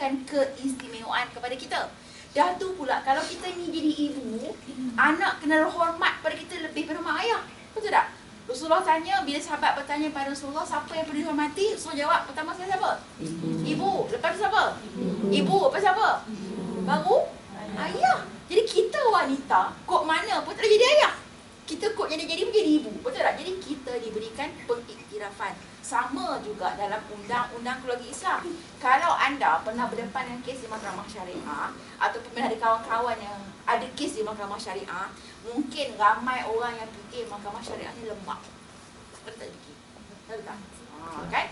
memberikan keistimewaan kepada kita. Dah tu pula, kalau kita ni jadi ibu, anak kena hormat pada kita lebih pada mak ayah. Betul tak? Rasulullah tanya, bila sahabat bertanya pada Rasulullah, siapa yang perlu dihormati? Rasulullah jawab, pertama sekali siapa? Ibu. Lepas tu siapa? Ibu. Lepas siapa? Baru? Ayah. Jadi kita wanita, kod mana pun tak jadi ayah. Kita kod jadi menjadi ibu. Betul tak? Jadi kita diberikan pengiktirafan. Sama juga dalam undang-undang keluarga Islam. Kalau anda pernah berdepan dengan kes di mahkamah syariah, ataupun pernah ada kawan-kawan yang ada kes di mahkamah syariah, mungkin ramai orang yang fikir mahkamah syariah ni lembab. Betul tak fikir? Betul tak? Kan?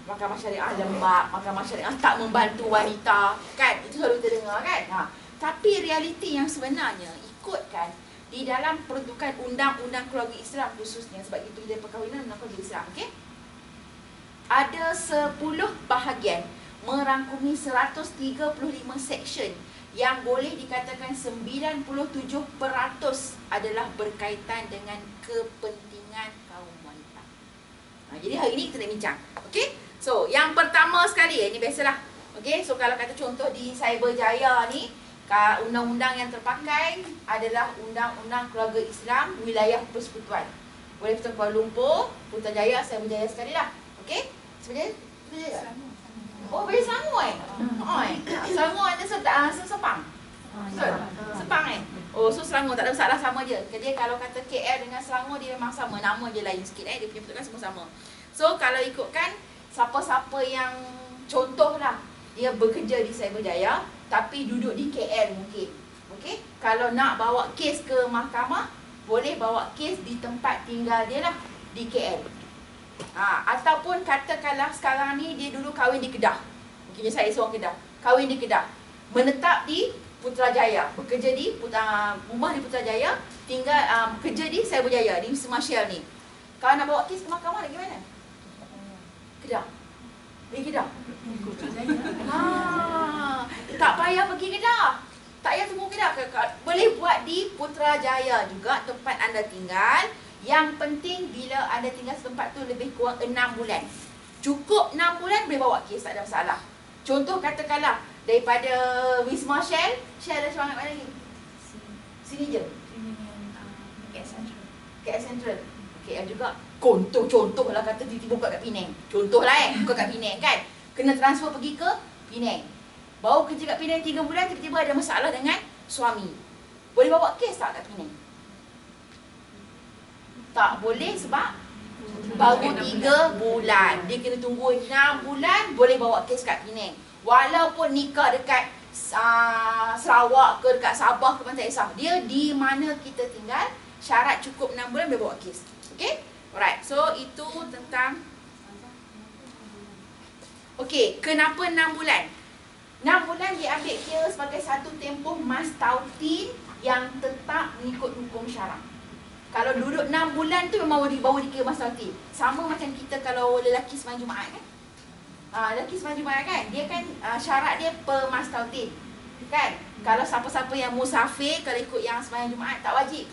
Mahkamah syariah lembab, mahkamah syariah tak membantu wanita. Kan? Itu selalu kita dengar kan? Tapi realiti yang sebenarnya, ikutkan di dalam peruntukan undang-undang keluarga Islam khususnya, sebab itu dia perkahwinan undang keluarga Islam, okey? Ada 10 bahagian merangkumi 135 seksyen yang boleh dikatakan 97% adalah berkaitan dengan kepentingan kaum wanita. Jadi hari ini kita nak bincang. Okey? So, yang pertama sekali, ini biasalah. Okey, so kalau kata contoh di Cyberjaya ni, undang-undang yang terpakai adalah undang-undang keluarga Islam wilayah persekutuan. Boleh betul Kuala Lumpur, Putrajaya, Cyberjaya sekali lah. Okey? Sebenarnya Putrajaya? Oh, boleh Selangor Selangor ada Sepang. Betul? Sepang Oh, so Selangor tak ada masalah, sama je. Jadi kalau kata KL dengan Selangor dia memang sama, nama je lain sikit dia punya pertukaran semua sama. So kalau ikutkan siapa-siapa yang contohlah dia bekerja di Cyberjaya tapi duduk di KL mungkin. Okey? Kalau nak bawa kes ke mahkamah, boleh bawa kes di tempat tinggal dia lah, di KL. Ataupun katakanlah sekarang ni dia dulu kahwin di Kedah. Mungkin saya seorang Kedah. Kahwin di Kedah. Menetap di Putrajaya. Bekerja di rumah di Putrajaya, tinggal bekerja di Cyberjaya, di Semarshall ni. Kalau nak bawa kes ke mahkamah nak pergi mana? Kedah. Pergi Kedah. Tak payah pergi Kedah. Tak payah tunggu Kedah. Boleh buat di Putrajaya juga, tempat anda tinggal. Yang penting bila anda tinggal setempat tu lebih kurang 6 bulan. Cukup 6 bulan boleh bawa kes, tak ada masalah. Contoh katakanlah daripada Wisma Shell ada semangat mana lagi? Sini je. KL Central. KL juga. Contoh lah kata tiba-tiba buka kat Penang. Contoh lah buka kat Penang kan. Kena transfer pergi ke Penang. Baru kerja kat Penang 3 bulan, tiba-tiba ada masalah dengan suami. Boleh bawa kes tak kat Penang? Tak boleh sebab baru 3 bulan. Dia kena tunggu 6 bulan boleh bawa kes kat Penang. Walaupun nikah dekat Sarawak ke dekat Sabah ke Pantai Esah, dia di mana kita tinggal, syarat cukup 6 bulan boleh bawa kes. Okey? Alright. So itu tentang okey, kenapa 6 bulan? 6 bulan diambil kira sebagai satu tempoh mas tautin yang tetap mengikut hukum syarak. Kalau duduk 6 bulan tu memang baru dikira mas tautin. Sama macam kita kalau lelaki sembahyang Jumaat kan? Lelaki sembahyang Jumaat kan? Dia kan syarat dia per mas tautin. Kan? Kalau siapa-siapa yang musafir, kalau ikut yang sembahyang Jumaat tak wajib.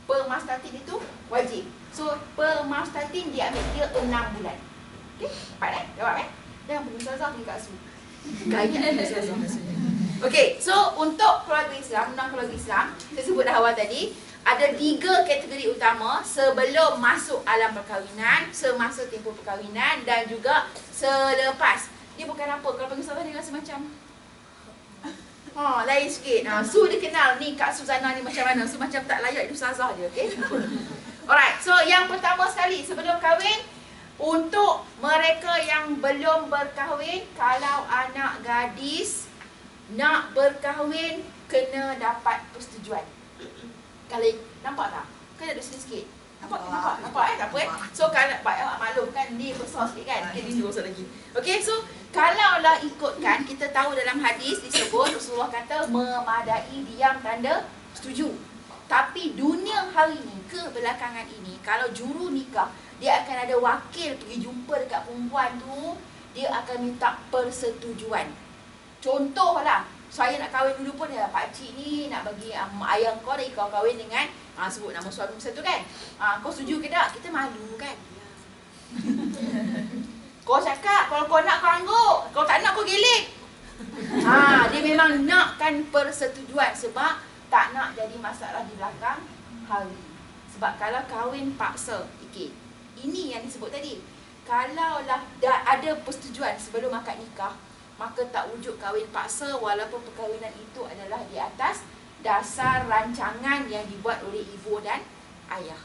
Per mas tautin itu wajib. So per mas tautin dia ambil kira 6 bulan. Okey? Dapat Jawab Jangan pergi ustazah pergi kat su. Gaya ustazah. Okey, so untuk keluarga Islam, undang keluarga Islam, saya sebut dah awal tadi, ada 3 kategori utama sebelum masuk alam perkahwinan, semasa tempoh perkahwinan dan juga selepas. Dia bukan apa, kalau panggil ustazah dia rasa macam lain sikit. Su dia kenal ni Kak Suzana ni macam mana. So macam tak layak itu ustazah dia, okey? Alright, so yang pertama sekali sebelum kahwin, untuk mereka yang belum berkahwin, kalau anak gadis nak berkahwin kena dapat persetujuan. Kalau nampak tak? Kan ada sikit-sikit. Nampak? Tak apa So kalau maklum kan dia besar sikit kan. Mungkin dia besar lagi. Okey, so kalaulah ikutkan, kita tahu dalam hadis disebut Rasulullah kata memadai diam tanda setuju. Tapi dunia hari ni, kebelakangan ini, kalau juru nikah, dia akan ada wakil pergi jumpa dekat perempuan tu, dia akan minta persetujuan. Contohlah, saya nak kahwin dulu pun dia, pakcik ni nak bagi ayah kau dah kau kahwin dengan sebut nama suami satu kan. Kau setuju ke tak? Kita malu kan. Kau cakap kalau kau nak kau angguk, kalau tak nak kau gelek. dengan persetujuan sebab tak nak jadi masalah di belakang hari. Sebab kalau kahwin paksa, okay, ini yang disebut tadi. Kalaulah dah ada persetujuan sebelum akad nikah, maka tak wujud kahwin paksa walaupun perkahwinan itu adalah di atas dasar rancangan yang dibuat oleh ibu dan ayah.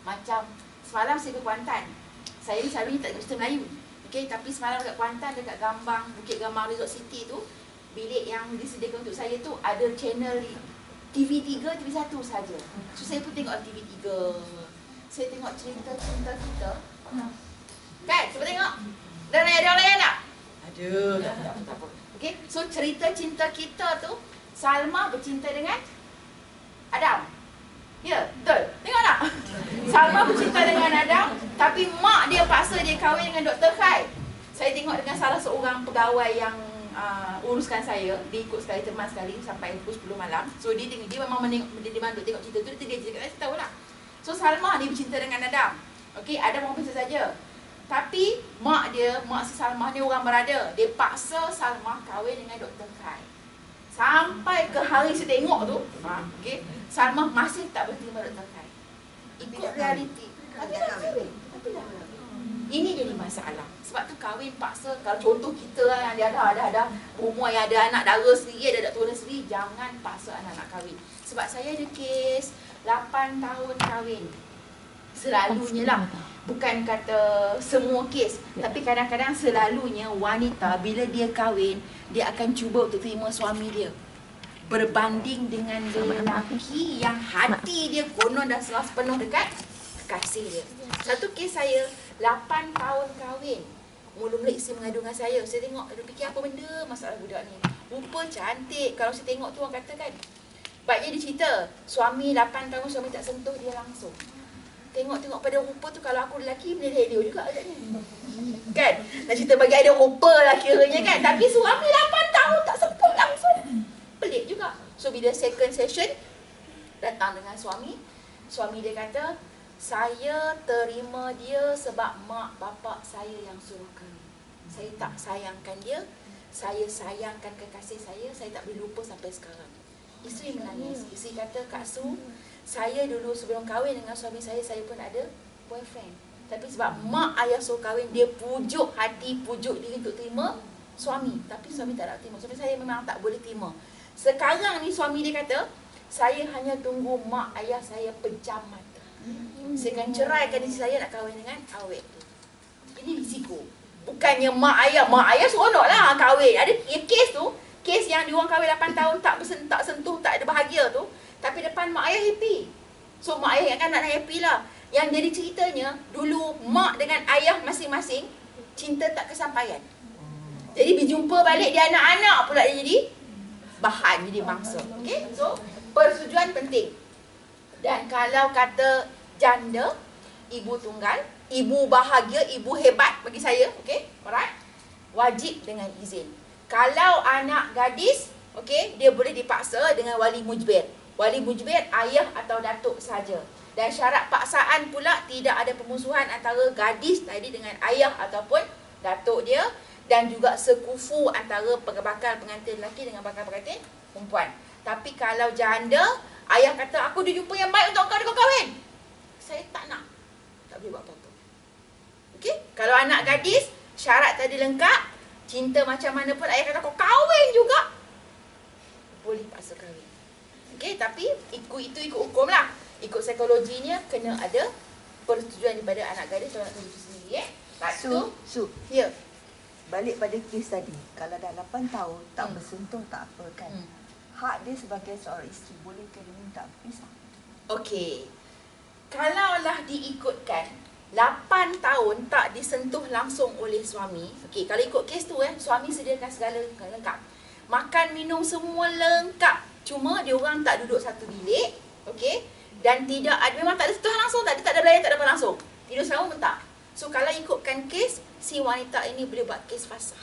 Macam semalam saya ke Kuantan. Saya ni selalunya tak cerita Melayu. Okay, tapi semalam dekat Kuantan, dekat Gambang, Bukit Gambang Resort City tu, bilik yang disediakan untuk saya tu ada channel TV3, TV1 saja. So saya pun tengok TV3. Saya tengok cerita cinta kita. Kan? Cuba tengok. Dan ada orang lain tak? Ada. Tak apa. Okay, so cerita cinta kita tu, Salma bercinta dengan Adam. Ya, betul. Tengok tak? Salma bercinta dengan Adam, tapi mak dia paksa dia kahwin dengan Dr. Khai. Saya tengok dengan salah seorang pegawai yang uruskan saya. Dia ikut sekali teman sekali sampai pukul 10 malam. So dia memang dia bantu tengok cerita tu. Dia cakap, saya tahu lah. So Salma ni bercinta dengan Adam. Okey, Adam orang biasa saja. Tapi mak si Salma ni orang berada. Dia paksa Salma kahwin dengan Dr. Khai. Sampai ke hari saya tengok tu, okay, Salma masih tak berterima Dr. Khai. Ikut realiti. Tapi dah kahwin. Ini jadi masalah. Sebab tu kahwin paksa. Kalau contoh kita yang dia ada umur yang ada anak dara sendiri, ada turunan sendiri, jangan paksa anak-anak kahwin. Sebab saya ada kes 8 tahun kahwin. Selalunya lah. Bukan kata semua kes, tapi kadang-kadang selalunya wanita bila dia kahwin, dia akan cuba untuk terima suami dia. Berbanding dengan lelaki yang hati dia konon dah serah sepenuh dekat kekasih dia. Satu kes saya, 8 tahun kahwin. Mula-mula isteri mengadu dengan saya tengok, dia fikir apa benda masalah budak ni. Rupa cantik, kalau saya tengok tu orang kata kan. Baiknya dia cerita, suami 8 tahun suami tak sentuh dia langsung. Tengok-tengok pada rupa tu, kalau aku lelaki boleh radio juga agaknya. Kan? Nak cerita bagi ada rupa lah kiranya kan. Tapi suami 8 tahun tak sentuh langsung. Pelik juga. So bila second session, datang dengan suami. Suami dia kata, saya terima dia sebab mak bapak saya yang suruh kahwin. Saya tak sayangkan dia. Saya sayangkan kekasih saya tak boleh lupa sampai sekarang. Isteri menangis. Isteri kata, Kak Su, saya dulu sebelum kahwin dengan suami saya pun ada boyfriend. Tapi sebab mak ayah suruh kahwin, dia pujuk hati, pujuk diri untuk terima suami. Tapi suami tak nak terima. Suami saya memang tak boleh terima. Sekarang ni suami dia kata, saya hanya tunggu mak ayah saya pejam mata. Saya akan ceraikan isteri saya nak kahwin dengan awet tu. Ini risiko. Bukannya mak ayah seronok lah kahwin. Ada kes tu, kes yang diorang kahwin 8 tahun tak sentuh, tak ada bahagia tu. Tapi depan mak ayah happy. So mak ayah kan nak happy lah. Yang jadi ceritanya, dulu mak dengan ayah masing-masing cinta tak kesampaian. Jadi berjumpa balik dia anak-anak pula dia jadi bahan, jadi mangsa. Okay? So persetujuan penting. Dan kalau kata janda, ibu tunggal, ibu bahagia, ibu hebat bagi saya, okay? Alright? Wajib dengan izin. Kalau anak gadis, okay, dia boleh dipaksa dengan wali mujbir. Wali mujbir ayah atau datuk saja. Dan syarat paksaan pula tidak ada permusuhan antara gadis tadi dengan ayah ataupun datuk dia, dan juga sekufu antara bakal pengantin lelaki dengan bakal pengantin perempuan. Tapi kalau janda, ayah kata aku ada jumpa yang baik untuk kau kahwin, saya tak nak. Tak boleh buat apa-apa. Okey? Kalau anak gadis, syarat tadi lengkap, cinta macam mana pun ayah kata kau kahwin juga, boleh paksa kahwin. Okey, tapi ikut hukum lah. Ikut psikologinya kena ada persetujuan daripada anak gadis atau anak gadis sendiri. Su. Ya. Balik pada kes tadi. Kalau dah 8 tahun tak bersentuh tak apa kan. Hak dia sebagai seorang isteri, boleh ke dia minta pisah? Okey. Kalaulah diikutkan 8 tahun tak disentuh langsung oleh suami. Okey, kalau ikut kes tu suami sediakan segala lengkap. Makan minum semua lengkap. Cuma dia orang tak duduk satu bilik, okey? Dan tidak ada, memang tak ada sentuhan langsung, tak ada belayan, tak ada apa langsung. Tidur sama pun tak. So kalau ikutkan kes, si wanita ini boleh buat kes fasah.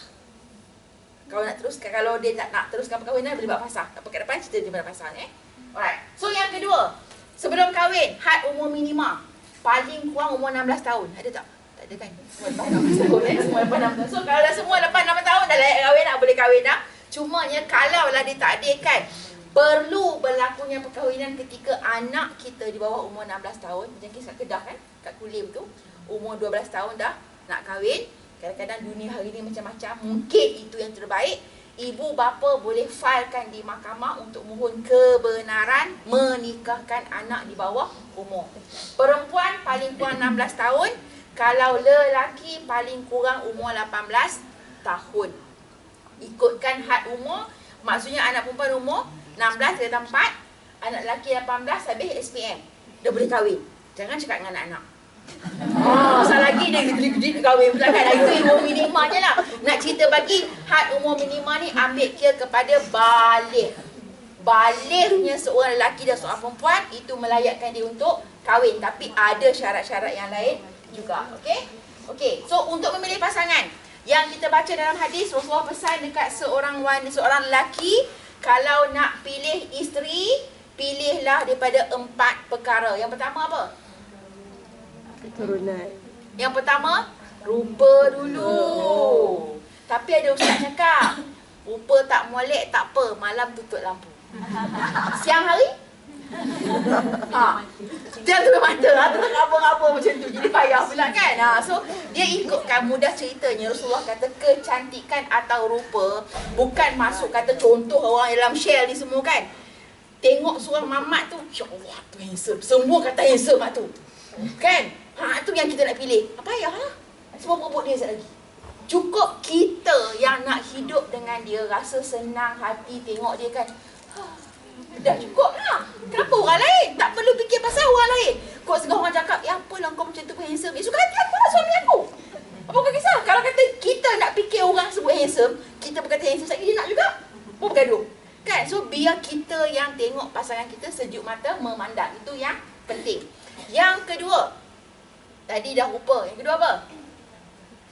Kalau nak teruskan, kalau dia tak nak teruskan perkahwinan, boleh buat fasah. Tak pakai depan, cerita dia pada fasah ni. Alright. So yang kedua, sebelum kahwin, had umur minima. Paling kurang umur 16 tahun. Ada tak? Tak ada kan? Semua lepas 16 tahun. Semua lepas 16 tahun. So kalau dah semua lepas 16 tahun, dah layak kahwin, boleh kahwin dah. Cumanya kalaulah ditakdirkan perlu berlakunya perkahwinan ketika anak kita di bawah umur 16 tahun. Macam kes kat Kedah kan, kat Kulim tu, umur 12 tahun dah nak kahwin. Kadang-kadang dunia hari ni macam-macam, mungkin itu yang terbaik. Ibu bapa boleh filekan di mahkamah untuk mohon kebenaran menikahkan anak di bawah umur. Perempuan paling kurang 16 tahun, kalau lelaki paling kurang umur 18 tahun. Ikutkan had umur, maksudnya anak perempuan umur 16 kata 4, anak lelaki 18 habis SPM. Dah boleh kahwin. Jangan cakap dengan anak-anak. Salah lagi dia gede-gede kahwin pula kan. Itu umur minima je lah. Nak cerita bagi had umur minima ni ambil kira kepada baligh. Balighnya seorang lelaki dan seorang perempuan itu melayakkan dia untuk kahwin. Tapi ada syarat-syarat yang lain juga. Okey? Okey. So untuk memilih pasangan, yang kita baca dalam hadis, Rasulullah pesan dekat seorang lelaki, kalau nak pilih isteri, pilihlah daripada 4 perkara. Yang pertama apa? Keturunan. Yang pertama, rupa dulu. Tapi ada ustaz cakap, rupa tak molek tak apa, malam tutup lampu. Siang hari? Dia tutup mata, terus apa-apa macam tu. Jadi payah pula kan. So, dia ikutkan mudah ceritanya. Rasulullah kata kecantikan atau rupa bukan masuk kata contoh orang dalam share ni semua kan. Tengok seorang mamat tu, ya Allah tu handsome. Semua kata handsome mak tu. Kan? Tu yang kita nak pilih. Apa payahlah. Semua berebut dia sekali lagi. Cukup kita yang nak hidup dengan dia, rasa senang hati tengok dia kan. Dah cukup lah. Kenapa orang lain? Tak perlu fikir pasal orang lain. Kau setengah orang cakap, ya apalah kau macam tu pun handsome. Suka hati aku lah suami aku. Apa kau kisah? Kalau kata kita nak fikir orang sebut handsome, kita berkata handsome sekali dia nak juga. Apa bergaduh? Kan? So biar kita yang tengok pasangan kita sejuk mata memandang. Itu yang penting. Yang kedua, tadi dah rupa. Yang kedua apa?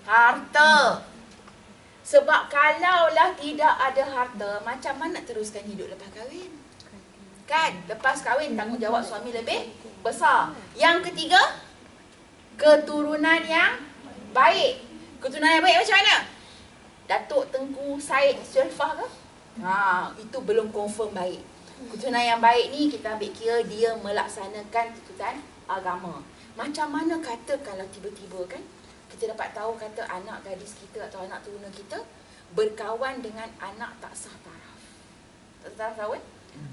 Harta. Sebab kalaulah tidak ada harta, macam mana teruskan hidup lepas kahwin? Kan? Lepas kahwin tanggungjawab suami lebih besar. Yang ketiga, keturunan yang baik. Keturunan yang baik macam mana? Datuk Tengku Said Sharifah ke? Itu belum confirm baik. Keturunan yang baik ni kita ambil kira dia melaksanakan tuntutan agama. Macam mana kata kalau tiba-tiba kan kita dapat tahu kata anak gadis kita atau anak turuna kita berkawan dengan anak tak sah taraf. Tak sah taraf kawan?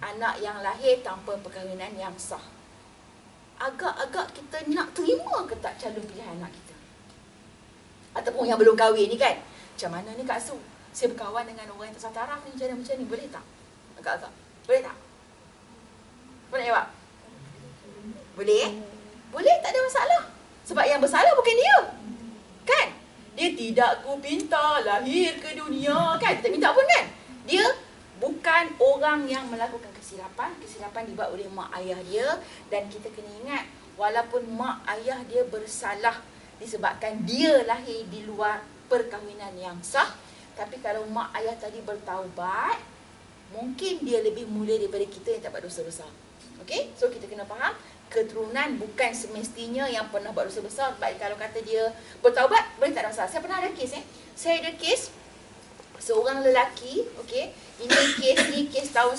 Anak yang lahir tanpa perkahwinan yang sah. Agak-agak kita nak terima ke tak calon pilihan anak kita? Ataupun yang belum kahwin ni kan? Macam mana ni Kak Su? Saya berkawan dengan orang yang tak sah taraf ni macam ni, boleh tak? Agak-agak. Boleh tak? Boleh jawab? Boleh? Boleh, tak ada masalah. Sebab yang bersalah bukan dia. Kan? Dia tidak ku pinta lahir ke dunia. Kan? Tak minta pun kan? Dia bukan orang yang melakukan kesilapan. Kesilapan dibuat oleh mak ayah dia. Dan kita kena ingat, walaupun mak ayah dia bersalah disebabkan dia lahir di luar perkahwinan yang sah, tapi kalau mak ayah tadi bertaubat, mungkin dia lebih mulia daripada kita yang tak buat dosa besar. Okey? So kita kena faham, keturunan bukan semestinya yang pernah buat dosa besar. Sebab kalau kata dia bertaubat, boleh tak ada masalah. Saya pernah ada kes Saya ada kes seorang lelaki, okey. Ini kes tahun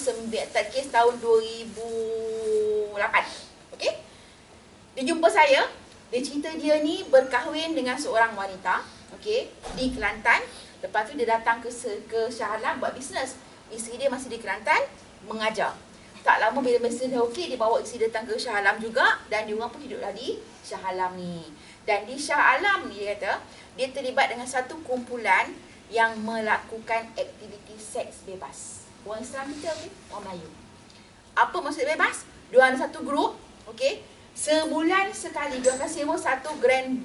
2008. Okey. Dia jumpa saya, dia cerita dia ni berkahwin dengan seorang wanita, okey, di Kelantan. Lepas tu dia datang ke Shah Alam buat bisnes. Isteri dia masih di Kelantan mengajar. Tak lama bila bisnes dah okey, dia bawa isteri datang ke Shah Alam juga, dan dia orang pun hiduplah di Shah Alam ni. Dan di Shah Alam ni dia kata, dia terlibat dengan satu kumpulan yang melakukan aktiviti seks bebas. Orang Islam kita okey, orang Melayu. Apa maksud bebas? Dia ada satu grup, okey. Sebulan sekali dia akan sewa satu grand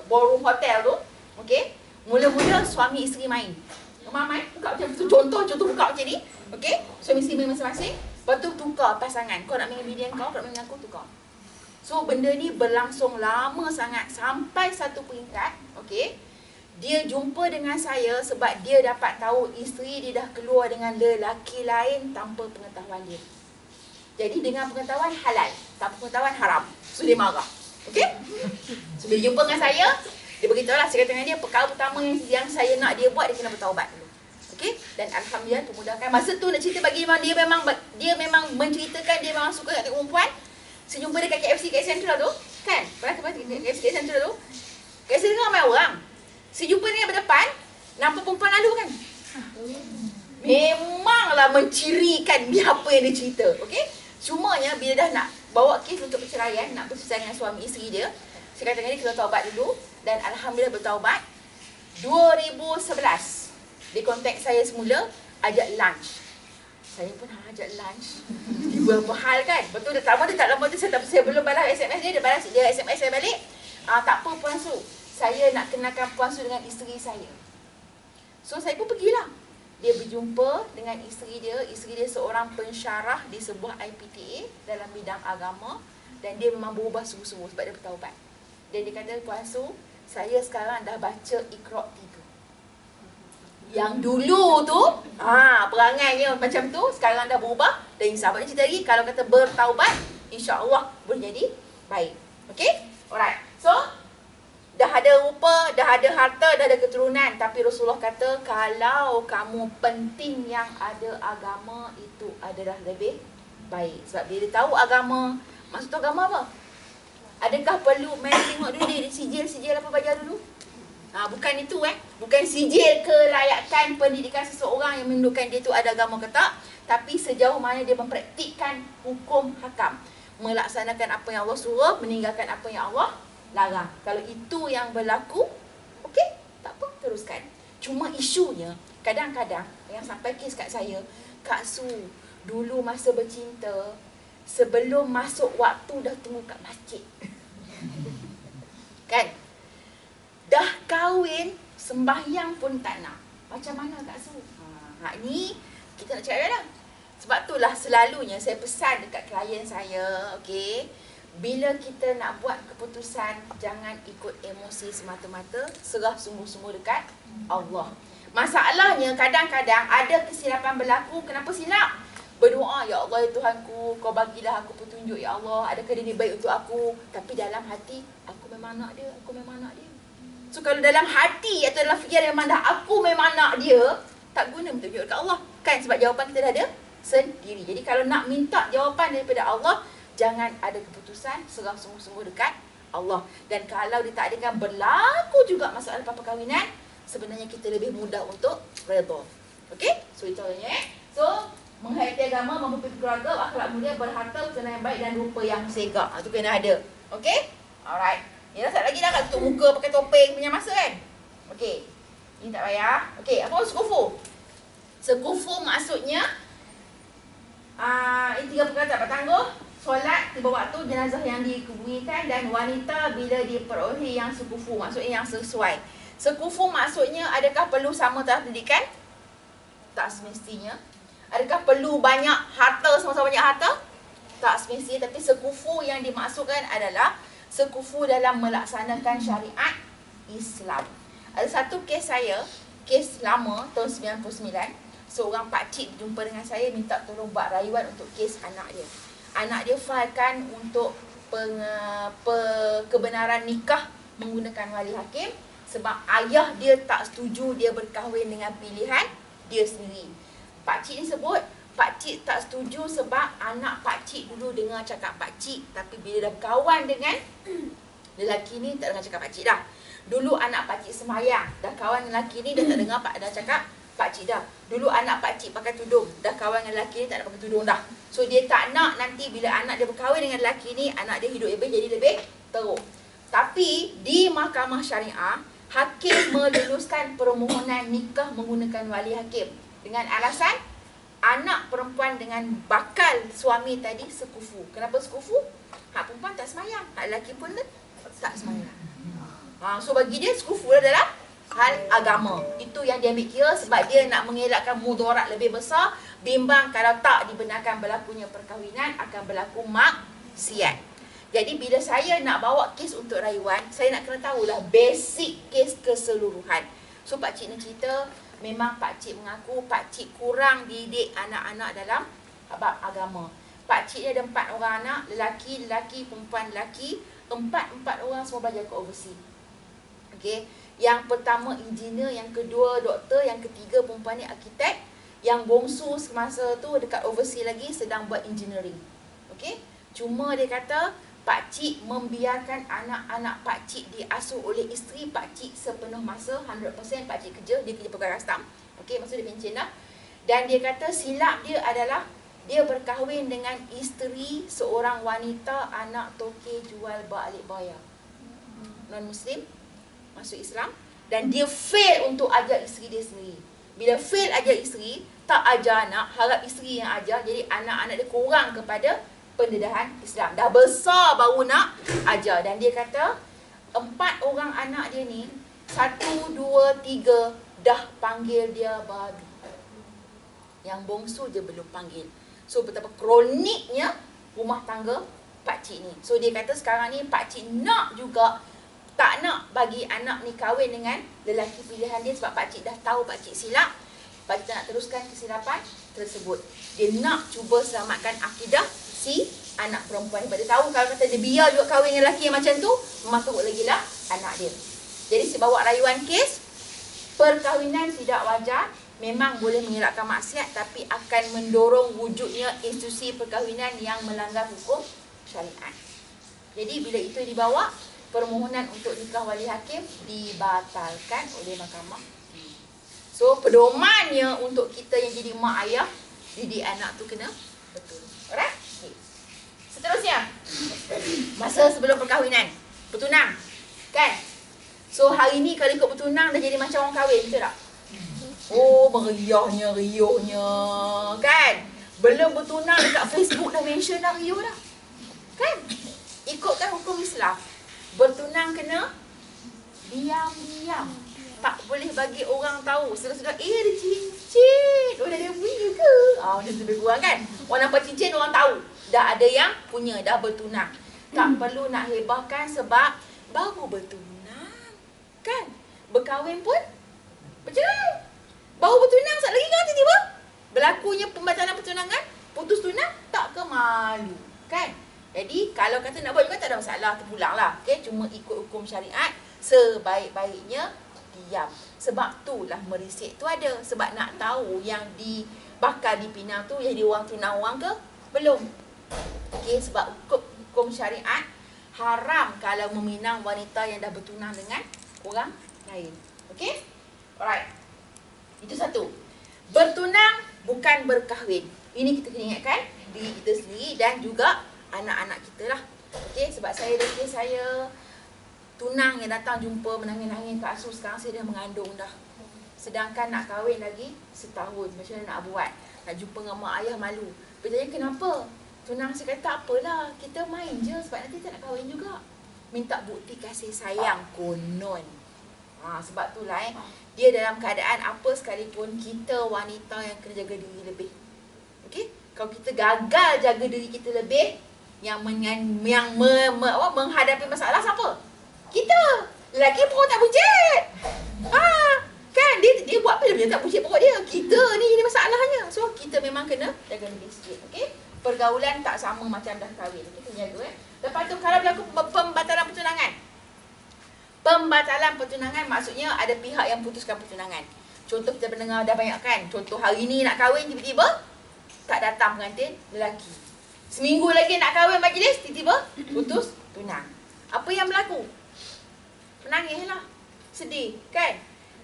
ballroom hotel tu, okey. Mula-mula suami isteri main. Main buka macam tu, contoh buka macam ni, okey. Suami isteri main masing-masing. Lepas tu tukar pasangan. Kau nak main bini kau nak main dengan aku, tukar. So benda ni berlangsung lama sangat sampai satu peringkat, okey. Dia jumpa dengan saya sebab dia dapat tahu isteri dia dah keluar dengan lelaki lain tanpa pengetahuan dia. Jadi dengan pengetahuan halal, tanpa pengetahuan haram. So dia marah. Okey? So bila jumpa dengan saya, dia beritahulah, saya kata dengan dia, perkara pertama yang saya nak dia buat, dia kena bertaubat dulu. Okey, dan alhamdulillah dimudahkan. Masa tu nak cerita bagi dia memang menceritakan dia memang suka nak tengok perempuan. Saya jumpa dia kat KFC kat Central tu, kan? Pernah ke KFC kat Central tu? Kat sini kan ramai orang. Saya jumpa dia berdepan, nampak perempuan lalu kan? Memanglah mencirikan dia apa yang dia cerita. Okey? Cumanya bila dah nak bawa kes untuk perceraian, nak bercerai dengan suami isteri dia, saya kata dengan dia kena taubat dulu, dan alhamdulillah bertaubat. 2011 dia kontak saya semula, ajak lunch. Saya pun ajak lunch. Tiba apa hal kan? Betul dia tak lama tu saya belum balas SMS dia SMS saya balik. Tak apa Puan Su, saya nak kenalkan Puan Su dengan isteri saya. So saya pun pergilah. Dia berjumpa dengan isteri dia seorang pensyarah di sebuah IPTA dalam bidang agama, dan dia memang berubah sungguh-sungguh sebab dia bertaubat. Dan dia kata, Puan Su, saya sekarang dah baca Iqra' 3. Yang dulu tu, perangainya macam tu, sekarang dah berubah. Dan sahabat dia cerita lagi, kalau kata bertaubat, insya-Allah boleh jadi baik. Okey? Alright. So, dah ada rupa, dah ada harta, dah ada keturunan. Tapi Rasulullah kata, kalau kamu penting yang ada agama, itu adalah lebih baik. Sebab bila dia tahu agama, maksud agama apa? Adakah perlu main tengok dulu dia sijil-sijil apa belajar dulu? Bukan itu bukan sijil kelayakan pendidikan seseorang yang menunjukkan dia tu ada agama ke tak, tapi sejauh mana dia mempraktikkan hukum hakam, melaksanakan apa yang Allah suruh, meninggalkan apa yang Allah larang. Kalau itu yang berlaku, okey, tak apa, teruskan. Cuma isunya kadang-kadang yang sampai kes kat saya, Kak Su, dulu masa bercinta, sebelum masuk waktu dah tunggu kat masjid. Kan? Dah kahwin, sembahyang pun tak nak. Macam mana Kak Su? Ni kita nak cakap dah. Sebab itulah selalunya saya pesan dekat klien saya, okey, bila kita nak buat keputusan, jangan ikut emosi semata-mata, serah sungguh-sungguh dekat Allah. Masalahnya kadang-kadang ada kesilapan berlaku. Kenapa silap? Berdoa, ya Allah, ya Tuhanku, kau bagilah aku petunjuk, ya Allah, adakah dia ni baik untuk aku? Tapi dalam hati, aku memang nak dia, aku memang nak dia. So kalau dalam hati atau dalam fikiran memang dah aku memang nak dia, tak guna minta tunjuk dekat Allah. Kan, sebab jawapan kita dah ada sendiri. Jadi kalau nak minta jawapan daripada Allah, jangan ada keputusan, serah sungguh-sungguh dekat Allah. Dan kalau ditakdirkan berlaku juga masalah perkahwinan, sebenarnya kita lebih mudah untuk redha. Okey? So itu So, menghayati agama, mampu keluarga, akhlak mulia, berharta, keturunan yang baik dan rupa yang segak. Itu kena ada. Okey? Alright. Ni dah tak lagi dah kat tutup muka pakai topeng punya masa kan? Okey. Ini tak payah. Okey, apa sekufu? Sekufu maksudnya ini 3 perkara tak bertangguh. Solat tiba waktu, jenazah yang dikebumikan, dan wanita bila diperolehi yang sekufu, maksudnya yang sesuai. Sekufu maksudnya adakah perlu sama taraf pendidikan? Tak semestinya. Adakah perlu banyak harta, sama-sama banyak harta? Tak semestinya. Tapi sekufu yang dimaksudkan adalah sekufu dalam melaksanakan syariat Islam. Ada satu kes saya, kes lama tahun 99, seorang pakcik berjumpa dengan saya minta tolong buat rayuan untuk kes anak dia. Anak dia filekan untuk kebenaran nikah menggunakan wali hakim sebab ayah dia tak setuju dia berkahwin dengan pilihan dia sendiri. Pakcik ni sebut, pakcik tak setuju sebab anak pakcik dulu dengar cakap pakcik, tapi bila dah berkawan dengan lelaki ni tak dengar cakap pakcik dah. Dulu anak pakcik semayang, dah kawan dengan lelaki ni dah tak dengar dah cakap pakcik dah. Dulu anak pakcik pakai tudung, dah kawan dengan lelaki ni tak nak pakai tudung dah. So dia tak nak nanti bila anak dia berkahwin dengan lelaki ni, anak dia hidup jadi lebih teruk. Tapi di mahkamah syariah, hakim meluluskan permohonan nikah menggunakan wali hakim dengan alasan anak perempuan dengan bakal suami tadi sekufu. Kenapa sekufu? Hak perempuan tak semayang, hak lelaki pun tak semayang. So bagi dia sekufu dalam hal agama. Itu yang dia ambil kira sebab dia nak mengelakkan mudarat lebih besar. Bimbang kalau tak dibenarkan berlakunya perkahwinan, akan berlaku maksiat. Jadi bila saya nak bawa kes untuk rayuan, saya nak kena tahulah basic kes keseluruhan. So pakcik ni cerita, memang pakcik mengaku pakcik kurang didik anak-anak dalam bab agama. Pakcik ni ada 4 orang anak, lelaki, perempuan, lelaki. 4 orang semua belajar ke overseas. Okey. Yang pertama engineer, yang kedua doktor, yang ketiga perempuan ni arkitek, yang bongsu semasa tu dekat overseas lagi sedang buat engineering. Okey? Cuma dia kata pakcik membiarkan anak-anak pakcik diasuh oleh isteri pakcik sepenuh masa, 100% pakcik kerja, dia kerja pegawai custom. Okey, maksud dia pencen dah. Dan dia kata silap dia adalah dia berkahwin dengan isteri seorang wanita anak toke jual balik bayar. Non-Muslim, masuk Islam, dan dia fail untuk ajar isteri dia sendiri. Bila fail ajar isteri, tak ajar anak, harap isteri yang ajar, jadi anak-anak dia kurang kepada pendedahan Islam. Dah besar baru nak ajar. Dan dia kata 4 orang anak dia ni, 1, 2, 3 dah panggil dia babi. Yang bongsu je belum panggil. So betapa kroniknya rumah tangga pakcik ni. So dia kata sekarang ni pakcik nak juga tak nak bagi anak ni kahwin dengan lelaki pilihan dia sebab pakcik dah tahu pakcik silap. Pakcik tak nak teruskan kesilapan tersebut. Dia nak cuba selamatkan akidah si anak perempuan ni. Sebab dia tahu kalau kata dia biar juga kahwin dengan lelaki yang macam tu, memang teruk lagi lah anak dia. Jadi saya bawa rayuan kes, perkahwinan tidak wajar memang boleh mengelakkan maksiat, tapi akan mendorong wujudnya institusi perkahwinan yang melanggar hukum syariat. Jadi bila itu dibawa, permohonan untuk nikah wali hakim dibatalkan oleh mahkamah. So pedomannya untuk kita yang jadi mak ayah, didik anak tu kena betul. Alright? Okay. Seterusnya, masa sebelum perkahwinan, bertunang. Kan? So hari ni kalau ikut bertunang dah jadi macam orang kahwin, betul tak? Oh, meriahnya, riuhnya. Kan? Belum bertunang dekat Facebook dah mention dah riuh dah. Kan? Ikutkan hukum Islam, bertunang kena diam-diam. Tak boleh bagi orang tahu. Sudah-sudah, ada cincin. Oh, dah ada yang punya ke? Macam tu lebih kurang kan? Orang nampak cincin, orang tahu. Dah ada yang punya, dah bertunang. Tak perlu nak hebahkan sebab baru bertunang. Kan? Berkahwin pun bercerai. Baru bertunang, sekejap lagi kan tiba-tiba berlakunya pembatalan pertunangan, putus tunang, tak ke malu. Kan? Jadi, kalau kata nak buat juga tak ada masalah, terpulang lah. Okay? Cuma ikut hukum syariat, sebaik-baiknya diam. Sebab itulah merisik tu ada. Sebab nak tahu yang bakal dipinang tu jadi orang tunang orang ke belum. Okay? Sebab hukum syariat haram kalau meminang wanita yang dah bertunang dengan orang lain. Okay? Alright. Itu satu. Bertunang bukan berkahwin. Ini kita kena ingatkan diri kita sendiri dan juga anak-anak kita lah. Okay, sebab saya tunang yang datang jumpa menangis-nangis kat Asus, sekarang saya dah mengandung dah. Sedangkan nak kahwin lagi setahun. Macam mana nak buat? Nak jumpa dengan mak ayah malu. Bertanya kenapa? Tunang saya kata tak apalah, kita main je sebab nanti tak nak kahwin juga. Minta bukti kasih sayang konon. Sebab itulah dia dalam keadaan apa sekalipun kita wanita yang kena jaga diri lebih. Okey? Kalau kita gagal jaga diri kita lebih, yang menghadapi masalah siapa? Kita. Lelaki pun tak buncit. Kan dia buat apa dia tak buncit pokok dia. Kita ni jadi masalahnya. So kita memang kena jaga lebih sikit. Okey? Pergaulan tak sama macam dah kahwin. Kita jaga Lepas tu kalau berlaku pembatalan pertunangan. Pembatalan pertunangan maksudnya ada pihak yang putuskan pertunangan. Contoh kita mendengar dah banyak kan. Contoh hari ni nak kahwin tiba-tiba tak datang pengantin lelaki. Seminggu lagi nak kahwin majlis, tiba-tiba putus tunang. Apa yang berlaku? Menangislah. Sedih, kan?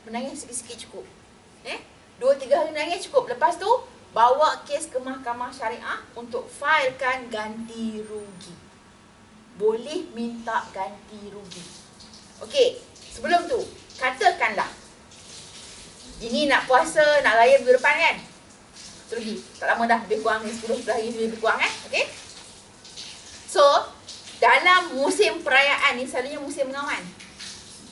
Menangis sikit-sikit cukup. 2-3 hari menangis cukup. Lepas tu, bawa kes ke mahkamah syariah untuk failkan ganti rugi. Boleh minta ganti rugi. Okey, sebelum tu, katakanlah ini nak puasa, nak raya minggu depan kan? Rugi. Tak lama dah, lebih kurang 10-11 hari lebih kurang kan? Okey. So, dalam musim perayaan ni selalunya musim mengawan.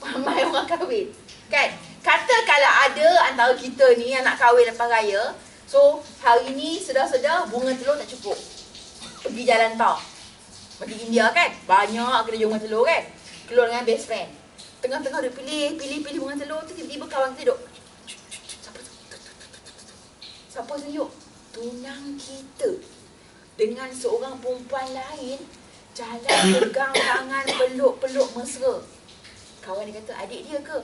Ramai orang kahwin. Kan? Katakanlah ada antara kita ni yang nak kahwin lepas raya. So, hari ni sedar-sedar bunga telur tak cukup. Pergi jalan tol. Pergi India kan? Banyak kena jual bunga telur kan? Keluar dengan best friend. Tengah-tengah dia pilih bunga telur tu, tiba-tiba kawan kita duduk. Siapa tunjuk? Tunang kita. Dengan seorang perempuan lain, jalan pegang tangan, peluk-peluk mesra. Kawan dia kata, adik dia ke?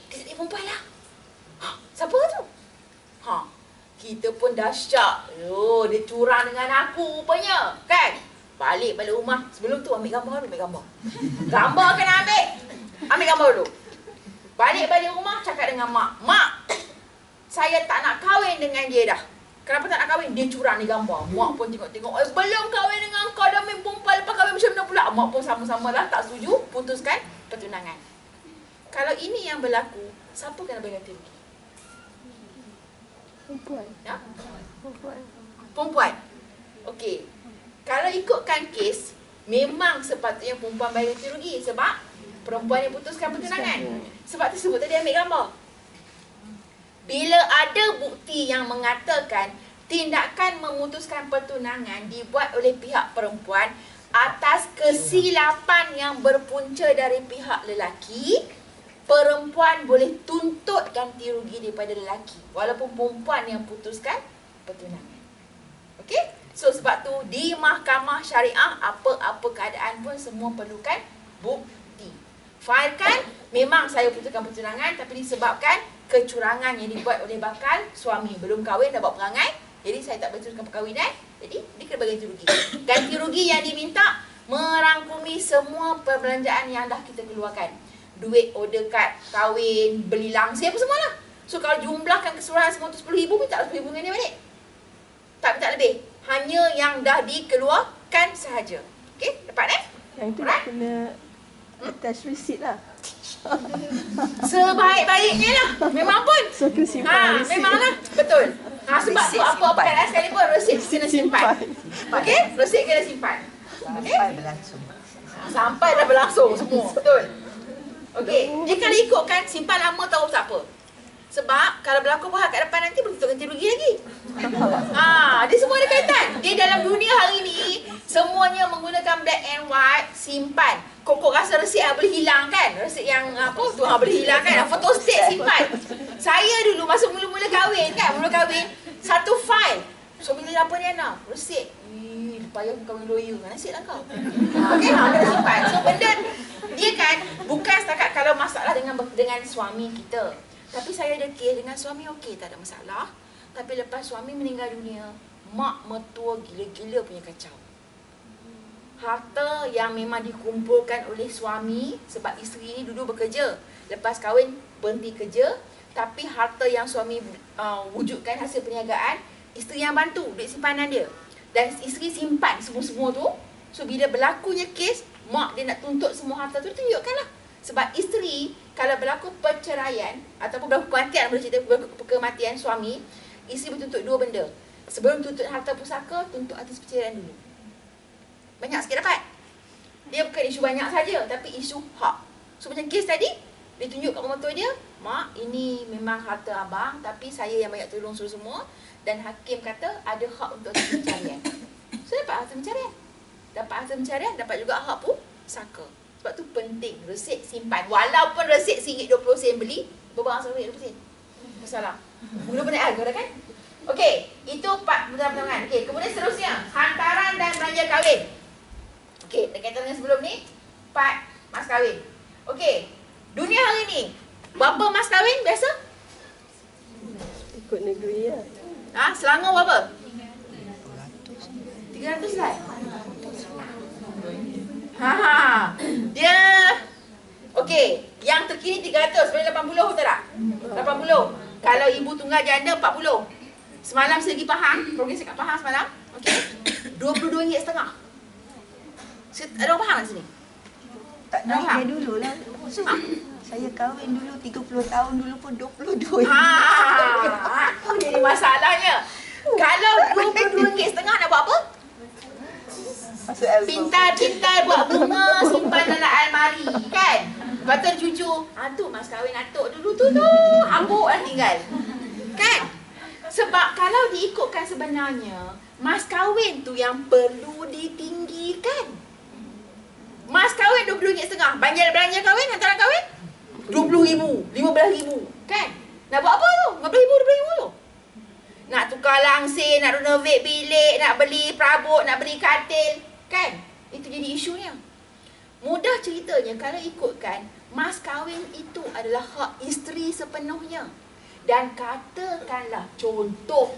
Dia perempuan lah. Siapa tu? Kita pun dahsyat. Dia curang dengan aku rupanya. Kan? Balik rumah. Sebelum tu ambil gambar dulu. Gambar kena ambil. Ambil gambar dulu. Balik rumah, cakap dengan mak. Mak, saya tak nak kahwin dengan dia dah. Kenapa tak nak kahwin? Dia curang ni gambar. Mak pun tengok-tengok. Belum kahwin dengan kau dah main perempuan. Lepas kahwin macam mana pula? Mak pun sama-sama lah. Tak setuju. Putuskan pertunangan. Kalau ini yang berlaku, siapa kena bagi ganti rugi? Perempuan. Ya? Perempuan. Perempuan. Okey. Kalau ikutkan kes, memang sepatutnya perempuan bagi ganti rugi. Sebab perempuan yang putuskan pertunangan. Sebab tersebut tadi ambil gambar. Bila ada bukti yang mengatakan tindakan memutuskan pertunangan dibuat oleh pihak perempuan atas kesilapan yang berpunca dari pihak lelaki, perempuan boleh tuntut ganti rugi daripada lelaki walaupun perempuan yang putuskan pertunangan. Okey? So sebab tu di mahkamah syariah apa-apa keadaan pun semua perlukan bukti. Faham kan? Memang saya putuskan pertunangan tapi disebabkan kecurangan yang dibuat oleh bakal suami. Belum kahwin dah buat perangai. Jadi saya tak berteruskan perkahwinan. Jadi dia kena bagi ganti rugi. Ganti rugi yang diminta merangkumi semua perbelanjaan yang dah kita keluarkan. Duit order kad, kahwin, beli langsir apa semua lah. So kalau jumlahkan keseluruhan semua tu 10,000, minta 10,000 dengan dia balik. Tak minta lebih. Hanya yang dah dikeluarkan sahaja. Okey? Dapat Yang itu Alright. kena attach receipt lah. Sebaik-baiknya lah. Memang pun. So kena simpan receipt. Memanglah. Betul. Sebab tu Resit apa-apa simpan. keadaan sekalipun resit kena simpan. Okey? Resit kena simpan. Sampai berlangsung. Sampai dah berlangsung semua. Betul. Okey. Dia kalau ikutkan simpan lama tahu tak apa. Sebab kalau berlaku apa hal kat depan nanti boleh ganti rugi lagi. Dia semua ada kaitan. Dia dalam dunia hari ni semuanya menggunakan black and white, simpan. Kok rasa resit boleh hilang kan? Resit yang apa tu boleh hilang kan? Foto state simpan. Saya dulu masa mula-mula kahwin kan, satu file. So bila apa ni Ana? Resit. Payah kahwin lawyer kan, nasib lah kau. Okey, kena simpan. So benda dia kan bukan setakat kalau masalah dengan suami kita. Tapi saya ada kes dengan suami okey, tak ada masalah. Tapi lepas suami meninggal dunia, mak mertua gila-gila punya kacau. Harta yang memang dikumpulkan oleh suami sebab isteri ni dulu bekerja. Lepas kahwin berhenti kerja, tapi harta yang suami wujudkan hasil perniagaan, isteri yang bantu duit simpanan dia. Dan isteri simpan semua-semua tu. So bila berlakunya kes, mak dia nak tuntut semua harta tu, tunjukkanlah. Sebab isteri kalau berlaku perceraian ataupun berlaku kematian, boleh cerita berlaku kematian suami, isteri bertuntut dua benda. Sebelum tuntut harta pusaka, tuntut atas perceraian dulu. Banyak sikit dapat. Dia bukan isu banyak saja, tapi isu hak. So macam kes tadi, dia tunjuk kat mertua dia, mak ini memang harta abang, tapi saya yang banyak tolong semua. Dan hakim kata ada hak untuk hasil pencarian. So dapat hasil pencarian. Dapat hasil pencarian, dapat juga hak pusaka. Sebab tu penting, resit simpan. Walaupun resit RM20 beli, berapa RM20? Masalah. Mula pun naik harga dah kan? Okey, itu part pertunangan. Okey, kemudian seterusnya, hantaran dan belanja kahwin. Okey, berkaitan dengan sebelum ni, part mas kahwin. Okey, dunia hari ni, berapa mas kahwin biasa? Ikut negeri lah. Selangor berapa? 300 lah. Dia okey, yang terkini 300, boleh 80 betul tak? 80. Kalau ibu tunggal janda 40. Semalam saya pergi Pahang, progres kat Pahang semalam. Okey. RM22.5. Ada orang Pahang kat sini? Tak Faham? naik dia dulu lah. Saya kahwin dulu 30 tahun dulu pun 22. Itu jadi masalahnya. Kalau RM22.5 nak buat apa? Masuk album. Pintar-pintar buat bunga, simpan dalam almari, kan? Lepas tu cucu, tu mas kahwin atuk dulu tu, habuk lah tinggal. Kan? Sebab kalau diikutkan sebenarnya, mas kahwin tu yang perlu ditinggikan. Mas kahwin RM22.5. Belanja kahwin, hantaran kahwin RM20,000, RM15,000. Kan? Nak buat apa tu? RM15,000 tu. Nak tukar langsir, nak renovate bilik, nak beli perabot, nak beli katil. Kan? Itu jadi isunya. Mudah ceritanya kalau ikutkan, mas kahwin itu adalah hak isteri sepenuhnya. Dan katakanlah contoh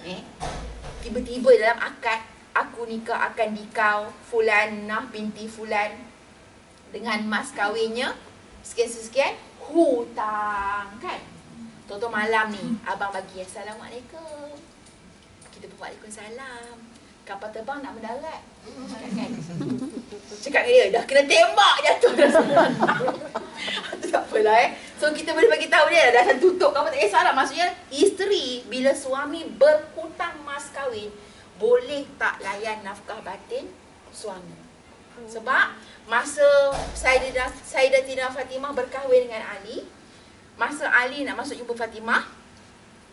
tiba-tiba dalam akad, aku nikah akan dikau Fulanah binti Fulan dengan mas kahwinnya sekian-sekian, hutang kan. Contoh malam ni, abang bagi Assalamualaikum. Kita pun Waalaikumsalam. Kapal terbang nak mendarat. Kan? Cakap dengan dia, dah kena tembak jatuh dah semua. Itu tak apalah So kita boleh bagi tahu dia dah tutup kapal tak kisahlah. Maksudnya isteri bila suami berhutang mas kahwin, boleh tak layan nafkah batin suami. Sebab masa Sayyidatina Fatimah berkahwin dengan Ali, masa Ali nak masuk jumpa Fatimah,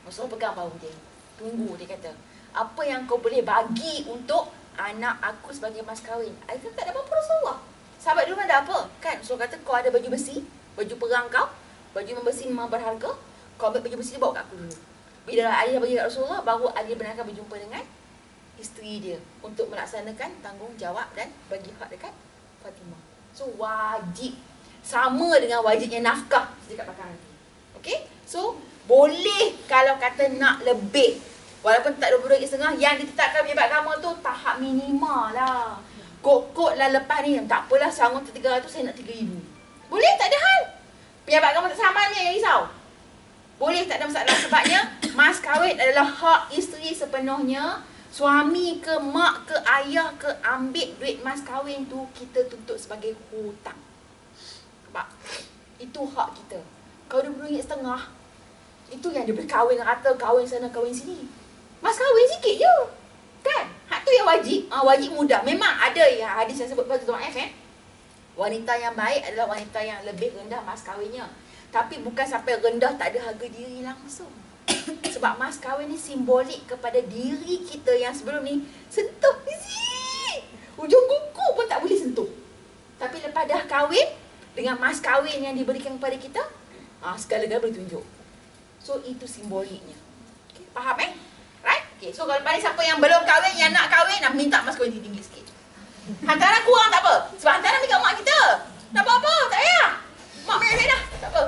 Rasulullah pegang bahu dia. Tunggu, dia kata, apa yang kau boleh bagi untuk anak aku sebagai mas kahwin? Ali kata tak ada apa-apa Rasulullah. Sahabat dulu ada apa? Kan Rasulullah kata kau ada baju besi, baju perang kau, baju besi memang berharga, kau ambil baju besi dia bawa kat aku dulu. Bila Ali bagi kat Rasulullah, baru Ali benarkan berjumpa dengan isteri dia untuk melaksanakan tanggungjawab dan bagi hak dekat Fatimah. So wajib, sama dengan wajibnya nafkah dekat belakang nanti. Okay? So boleh kalau kata nak lebih, walaupun tak RM22.5, yang ditetapkan pejabat agama tu tahap minima lah. Kok-kok lah lepas ni, tak apalah sanggup 300, saya nak 3,000. Boleh, tak ada hal. Pejabat agama tak sama ni yang risau. Boleh, tak ada masalah. Sebabnya mas kahwin adalah hak isteri sepenuhnya. Suami ke mak ke ayah ke ambil duit mas kahwin tu, kita tuntut sebagai hutang. Sebab itu hak kita. Kalau RM20.5, itu yang dia boleh kahwin rata, kahwin sana, kahwin sini. Mas kahwin sikit je. Kan? Hak tu yang wajib. Wajib mudah. Memang ada yang hadis yang sebut pada Tuan F. Wanita yang baik adalah wanita yang lebih rendah mas kahwinnya. Tapi bukan sampai rendah tak ada harga diri langsung. Sebab mas kahwin ni simbolik kepada diri kita yang sebelum ni sentuh ni. Ujung kuku pun tak boleh sentuh. Tapi lepas dah kahwin, dengan mas kahwin yang diberikan kepada kita, segala-galanya boleh tunjuk. So itu simboliknya. Okay, faham Right? Okay, so kalau pada siapa yang belum kahwin, yang nak kahwin, nak minta mas kahwin tinggi sikit. Hantaran kurang tak apa. Sebab hantaran dekat mak kita. Tak apa-apa, tak payah. Mak main dah, tak apa.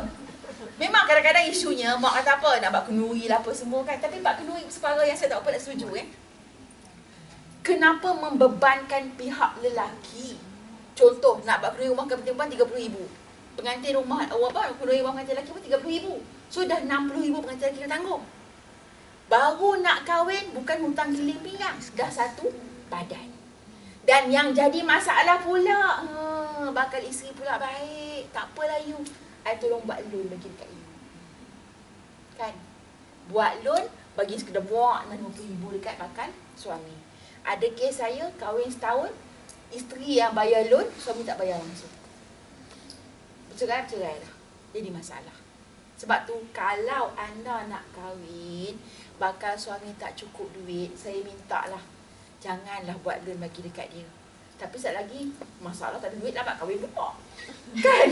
Memang kadang-kadang isunya mak kata apa, nak buat kenduri lah apa semua kan. Tapi buat kenduri separa yang saya tak apa nak setuju Kenapa membebankan pihak lelaki? Contoh, nak buat kenduri rumah ke perempuan RM30,000. Pengantin rumah, kenduri rumah pengantin lelaki pun RM30,000. So dah RM60,000 pengantin lelaki kena tanggung. Baru nak kahwin, bukan hutang keliling pinggang, dah satu badan. Dan yang jadi masalah pula, bakal isteri pula baik. Tak apalah you, I tolong buat loan bagi dekat you. Kan? Buat loan, bagi sekedar buat RM50,000 dekat bakal suami. Ada kes saya, kahwin setahun, isteri yang bayar loan, suami tak bayar langsung. Bercerai dah. Jadi masalah. Sebab tu, kalau anda nak kahwin, bakal suami tak cukup duit, saya minta lah, janganlah buat loan bagi dekat dia. Tapi sekali lagi, masalah tak ada duit lah, nak kahwin pula. Kan?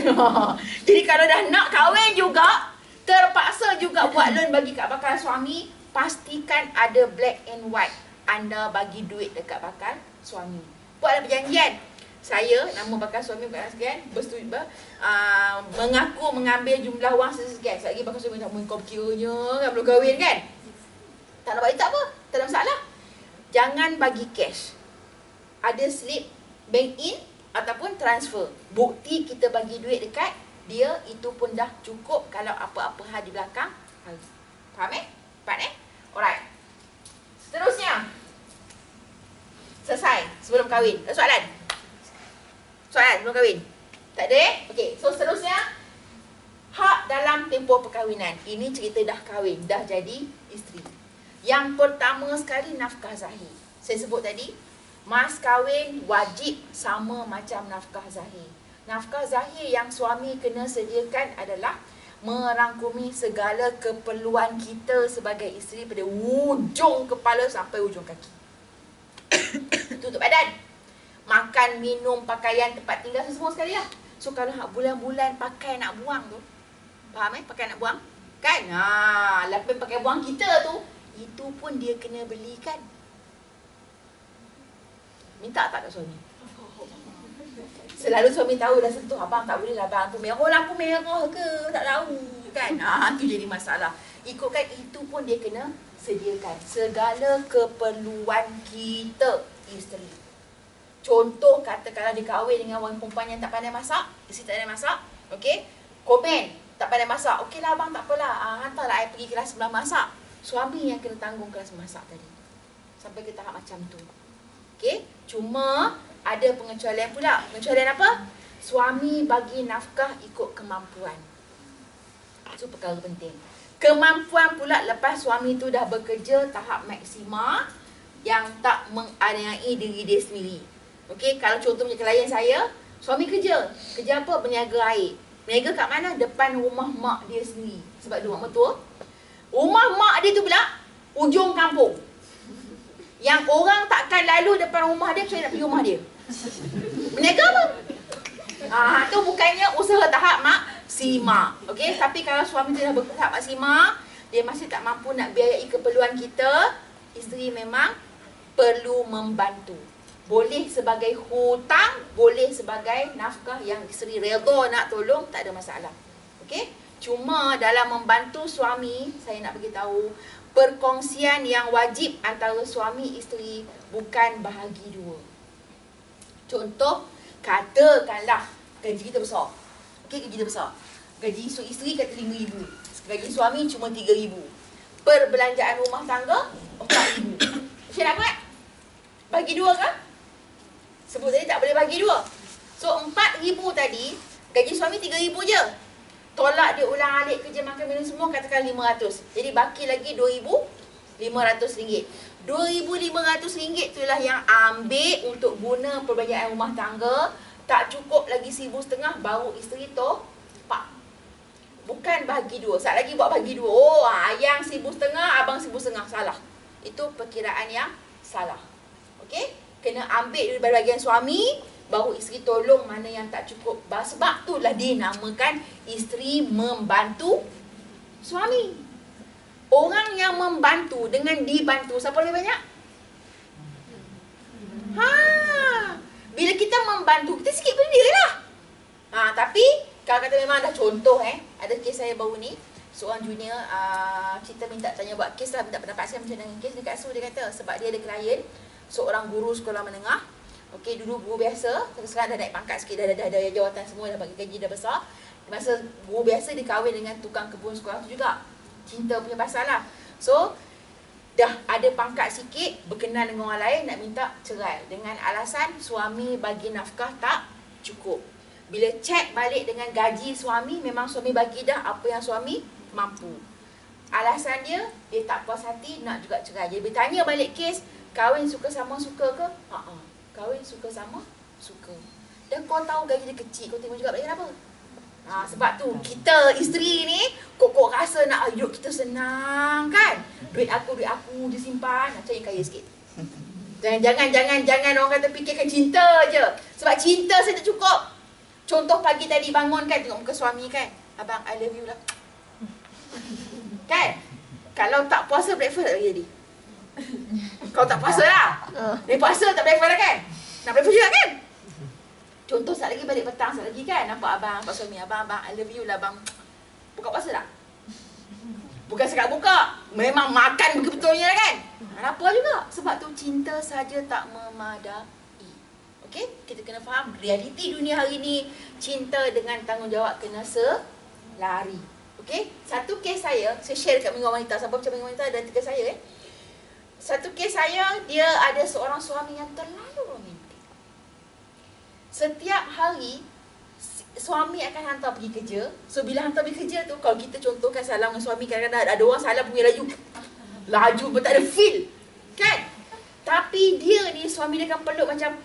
Jadi kalau dah nak kahwin juga, terpaksa juga buat loan bagi kat bakal suami, pastikan ada black and white. Anda bagi duit dekat bakal suami. Buatlah perjanjian. Saya, nama bakal suami bakal sekian, mengaku mengambil jumlah wang sekian. Sekali lagi bakal suami tak mahu kau kiranya, kan belum kahwin kan? Tak nak bagi tak apa, tak ada masalah. Jangan bagi cash. Ada slip bank in ataupun transfer. Bukti kita bagi duit dekat dia, itu pun dah cukup kalau apa-apa hal di belakang. Faham Faham Alright. Seterusnya. Selesai sebelum kahwin. Ada soalan? Soalan sebelum kahwin? Tak ada Okey, so seterusnya. Hak dalam tempoh perkahwinan. Ini cerita dah kahwin, dah jadi isteri. Yang pertama sekali, nafkah zahir. Saya sebut tadi, mas kahwin wajib sama macam nafkah zahir. Nafkah zahir yang suami kena sediakan adalah merangkumi segala keperluan kita sebagai isteri pada ujung kepala sampai ujung kaki. Tutup badan, makan, minum, pakaian, tempat tinggal, semua sekali lah. So kalau bulan-bulan pakai nak buang tu, faham pakai nak buang? Kan? Lepas pakai buang kita tu, itu pun dia kena belikan. Minta tak kat suami? Selalu suami tahu dah sentuh, abang tak boleh lah abang, lampu merah ke, tak tahu kan. Itu jadi masalah. Ikutkan itu pun dia kena sediakan segala keperluan kita isteri. Contoh katakanlah dia kahwin dengan orang perempuan yang tak pandai masak, isteri tak pandai masak, okey? Komen, tak pandai masak. Okeylah abang, tak apalah. Hantarlah I pergi kelas sebelah masak. Suami yang kena tanggung kelas masak tadi. Sampai ke tahap macam tu. Okey? Cuma ada pengecualian pula. Pengecualian apa? Suami bagi nafkah ikut kemampuan. Itu perkara penting. Kemampuan pula lepas suami tu dah bekerja tahap maksima yang tak menganiaya diri dia sendiri. Okey, kalau contohnya klien saya, suami kerja. Kerja apa? Berniaga air. Berniaga kat mana? Depan rumah mak dia sendiri. Sebab dia mak mertua. Rumah mak dia tu pula ujung kampung. Yang orang takkan lalu depan rumah dia, saya nak pergi rumah dia. Berniaga apa? Tu bukannya usaha tahap maksima. Okey, tapi kalau suami tu dah bertahap maksima, dia masih tak mampu nak biayai keperluan kita, isteri memang perlu membantu. Boleh sebagai hutang, boleh sebagai nafkah yang isteri redha nak tolong, tak ada masalah. Okey? Cuma dalam membantu suami, saya nak beritahu, perkongsian yang wajib antara suami isteri bukan bahagi dua. Contoh, katakanlah gaji kita besar. Okey, gaji kita besar. Gaji isteri kata RM5,000. Gaji suami cuma RM3,000. Perbelanjaan rumah tangga RM4,000. Saya nak buat? Bagi dua ke? Sebut tadi tak boleh bagi dua. So RM4,000 tadi, gaji suami RM3,000 je. Tolak dia ulang alik kerja makan minum semua, katakan RM500. Jadi baki lagi RM2,500. RM2,500 itulah yang ambil untuk guna perbelanjaan rumah tangga. Tak cukup lagi RM1,500 baru isteri top-up. Bukan bagi dua. Saat lagi buat bagi dua. Yang RM1,500, abang RM1,500. Salah. Itu perkiraan yang salah. Okey? Kena ambil daripada bahagian suami, baru isteri tolong mana yang tak cukup. Sebab itulah dinamakan isteri membantu suami. Orang yang membantu dengan dibantu, siapa lebih banyak? Bila kita membantu, kita sikit benda dia lah. Tapi kalau kata memang dah contoh, ada kes saya baru ni, seorang junior, kita minta tanya buat kes lah, minta pendapat saya macam dengan kes. Dekat dia kata, sebab dia ada klien seorang guru sekolah menengah. Okey, dulu guru biasa, tapi sekarang dah naik pangkat sikit, dah ada jawatan semua, dah bagi gaji dah besar. Masa guru biasa dia kahwin dengan tukang kebun sekolah tu juga. Cinta punya pasal lah. So, dah ada pangkat sikit, berkenan dengan orang lain, nak minta cerai. Dengan alasan suami bagi nafkah tak cukup. Bila cek balik dengan gaji suami, memang suami bagi dah apa yang suami mampu. Alasan dia tak puas hati, nak juga cerai. Jadi bertanya balik kes, kahwin suka sama suka ke? Kahwin suka sama suka. Dan kau tahu gaji dia kecil, kau tengok juga balik kenapa? Sebab tu kita isteri ni kok rasa nak hidup kita senang kan? Duit aku dia simpan, nak cari kaya sikit. Jangan orang kata fikirkan cinta je. Sebab cinta saya tak cukup. Contoh pagi tadi bangun kan, tengok muka suami kan, abang I love you lah. Kan? Kalau tak puasa breakfast tak lagi jadi. Kau tak puasa lah. Dia puasa tak breakfast lah kan? Nak breakfast juga kan? Contoh saat lagi balik petang, saat lagi kan, nampak abang, nampak suami, abang I love you lah bang. Buka puasa tak? Bukan sekat buka, memang makan betul-betulnya kan? Apa juga? Sebab tu cinta saja tak memadai. Okey, kita kena faham realiti dunia hari ni, cinta dengan tanggungjawab kena selari. Okey, satu kes saya share dekat Minggu Wanita. Siapa baca Minggu Wanita dan tiga saya Satu kes saya, dia ada seorang suami yang terlalu romantik. Setiap hari suami akan hantar pergi kerja. So bila hantar pergi kerja tu, kalau kita contohkan salam dengan suami, kadang-kadang ada orang salam punya laju pun tak ada feel kan. Tapi dia ni, suami dia akan peluk macam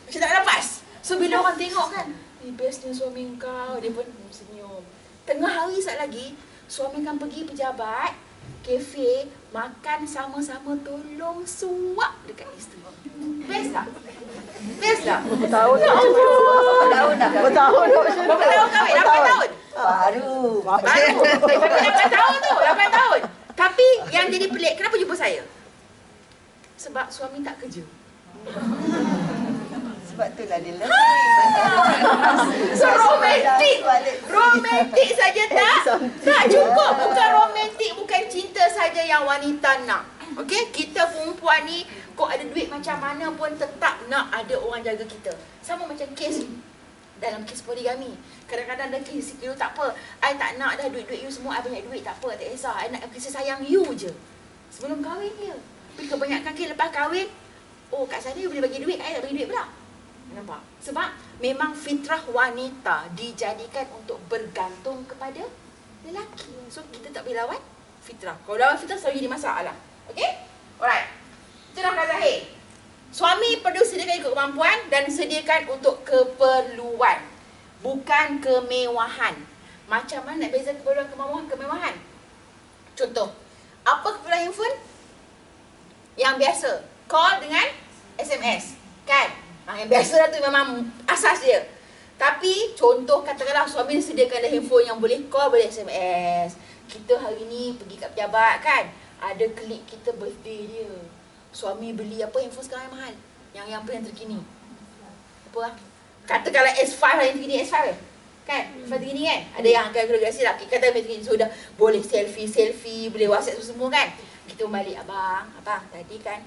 macam tak nafas. So bila orang tengok kan, bestnya suami kau, dia pun senyum. Tengah hari saat lagi, suami akan pergi pejabat, kafe, makan sama-sama, tolong suap dekat isteri. Best tak? Best tak? Berapa tahun nak macam tu? Berapa tahun dah? Berapa tahun nak macam tu? Berapa tahun kahwin? 8 tahun? Baru. Tapi 8 tahun tu, 8 tahun. Tapi yang jadi pelik, kenapa jumpa saya? sebab suami tak kerja. Sebab itulah dia lebih. So romantik saja tak cukup. Bukan romantik, bukan cinta saja yang wanita nak. Okey, kita perempuan ni kok ada duit macam mana pun tetap nak ada orang jaga kita. Sama macam kes dalam kes poligami. Kadang-kadang ada kes you tak apa, I tak nak dah duit-duit you semua, I banyak duit tak apa, tak kisah. I nak kasih sayang you je. Sebelum kahwin dia. Tapi kebanyakan kes lepas kahwin, oh kat sana you boleh bagi duit, I tak bagi duit pula. Nampak? Sebab memang fitrah wanita dijadikan untuk bergantung kepada lelaki. So kita tak boleh lawan fitrah. Kalau lawan fitrah selalu jadi masalah. Okey? Alright. Itu nafkah zahir. Suami perlu sediakan ikut kemampuan dan sediakan untuk keperluan, bukan kemewahan. Macam mana nak beza keperluan kemewahan? Contoh, apa keperluan handphone? Yang biasa, call dengan SMS, kan? Yang biasa lah tu memang asas dia. Tapi contoh katakanlah suami sediakan ada handphone yang boleh call, boleh SMS. Kita hari ni pergi kat pejabat kan, ada klik kita birthday dia. Suami beli apa handphone sekarang yang mahal? Yang paling terkini. Apa lah? Katakanlah S5 lah yang terkini, S5 kan? S5 terkini kan? Ada yang akan Galaxy lah. Kata yang terkini. So dah boleh selfie, boleh WhatsApp semua kan? Kita balik, abang tadi kan